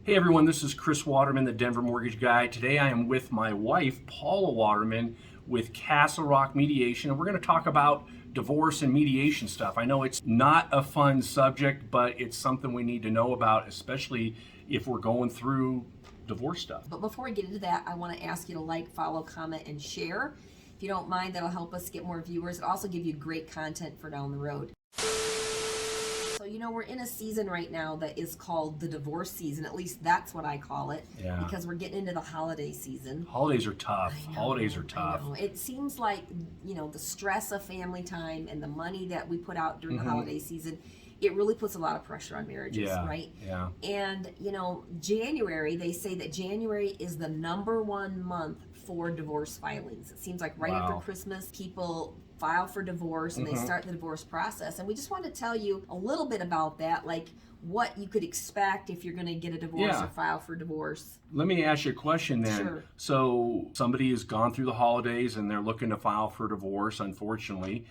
Hey everyone, this is Chris Waterman, the Denver Mortgage Guy. Today I am with my wife, Paula Waterman, with Castle Rock Mediation, and we're going to talk about divorce and mediation stuff. I know it's not a fun subject, but it's something we need to know about, especially if we're going through divorce stuff. But before we get into that, I want to ask you to like, follow, comment, and share. If you don't mind, that'll help us get more viewers. It'll also give you great content for down the road. So, we're in a season right now that is called the divorce season. At least that's what I call it. Yeah. Because we're getting into the holiday season. Holidays are tough. Holidays are I tough. know. It seems like, the stress of family time and the money that we put out during the holiday season, it really puts a lot of pressure on marriages, right? Yeah. And, January, they say that January is the #1 month for divorce filings. It seems like right after Christmas, people file for divorce and they start the divorce process. And we just want to tell you a little bit about that, like what you could expect if you're going to get a divorce or file for divorce. Let me ask you a question then. Sure. So somebody has gone through the holidays and they're looking to file for divorce, unfortunately,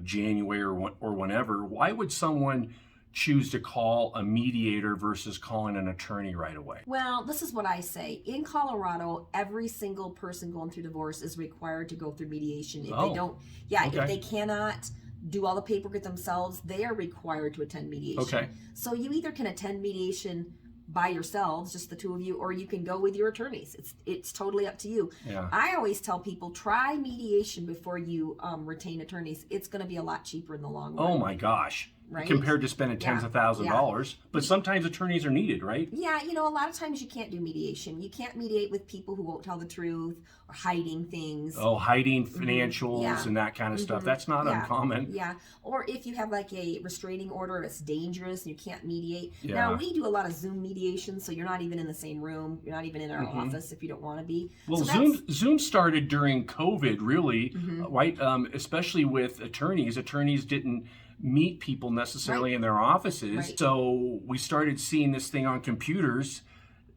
January or whenever. Why would someone choose to call a mediator versus calling an attorney right away? Well, this is what I say. In Colorado, every single person going through divorce is required to go through mediation. If they don't, if they cannot do all the paperwork themselves, they are required to attend mediation. Okay. So you either can attend mediation by yourselves, just the two of you, or you can go with your attorneys. It's totally up to you. Yeah. I always tell people, try mediation before you retain attorneys. It's going to be a lot cheaper in the long run. Oh my gosh. Right? Compared to spending tens of thousands of dollars. But sometimes attorneys are needed, right? Yeah, a lot of times you can't do mediation. You can't mediate with people who won't tell the truth or hiding things. Oh, hiding financials and that kind of stuff. That's not uncommon. Yeah, or if you have like a restraining order, it's dangerous and you can't mediate. Yeah. Now, we do a lot of Zoom mediation, so you're not even in the same room. You're not even in our office if you don't want to be. Well, so Zoom started during COVID, really, right? Especially with attorneys. Attorneys didn't meet people necessarily in their offices. So we started seeing this thing on computers,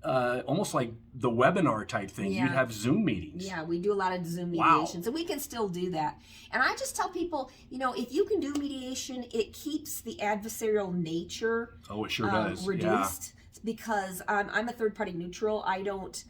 almost like the webinar type thing. You'd have Zoom meetings. Yeah, we do a lot of Zoom mediations, and we can still do that. And I just tell people, if you can do mediation, it keeps the adversarial nature it sure does. reduced, because I'm a third-party neutral. I don't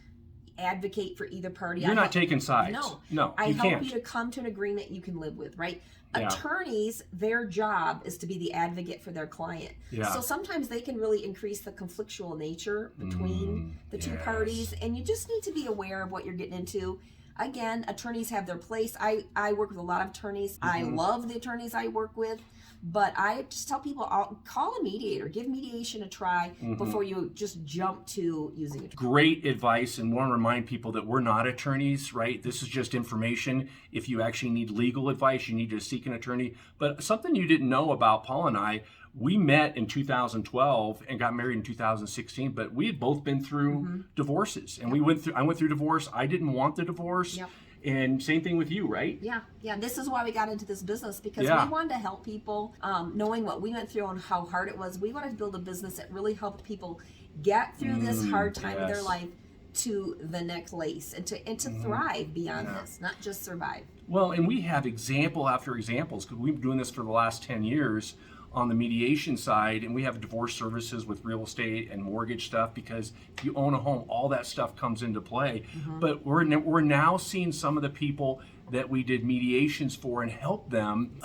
advocate for either party. You're not taking sides. No, I help can't. you to come to an agreement you can live with, right? Yeah. Attorneys, their job is to be the advocate for their client. Yeah. So sometimes they can really increase the conflictual nature between the two parties, and you just need to be aware of what you're getting into. Again, attorneys have their place. I work with a lot of attorneys. I love the attorneys I work with, but I just tell people, call a mediator, give mediation a try before you just jump to using it. Great advice, and want to remind people that we're not attorneys, right? This is just information. If you actually need legal advice, you need to seek an attorney. But something you didn't know about Paul and I, we met in 2012 and got married in 2016, but we had both been through divorces, and I went through divorce. I didn't want the divorce. Yep. And same thing with you, right? Yeah. This is why we got into this business, because we wanted to help people, knowing what we went through and how hard it was. We wanted to build a business that really helped people get through this hard time of their life to the next place, and to thrive beyond this, not just survive. Well, and we have example after examples, because we've been doing this for the last 10 years on the mediation side, and we have divorce services with real estate and mortgage stuff, because if you own a home, all that stuff comes into play. But we're now seeing some of the people that we did mediations for and help them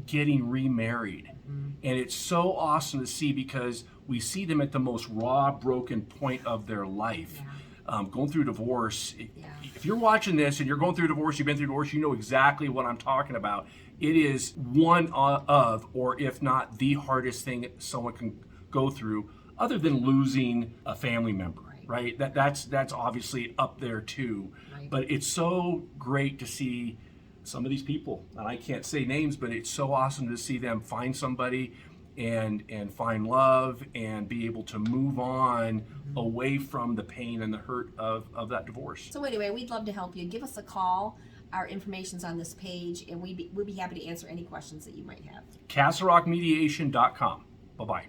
getting remarried. And it's so awesome to see, because we see them at the most raw, broken point of their life. Going through divorce. If you're watching this and you're going through divorce, you've been through divorce, you know exactly what I'm talking about. It is one of, or if not the hardest thing someone can go through, other than losing a family member, right? That's obviously up there too. But it's so great to see some of these people, and I can't say names, but it's so awesome to see them find somebody and find love and be able to move on away from the pain and the hurt of that divorce. So anyway, we'd love to help you. Give us a call. Our information's on this page, and we'll be happy to answer any questions that you might have. CastleRockMediation.com. Bye-bye.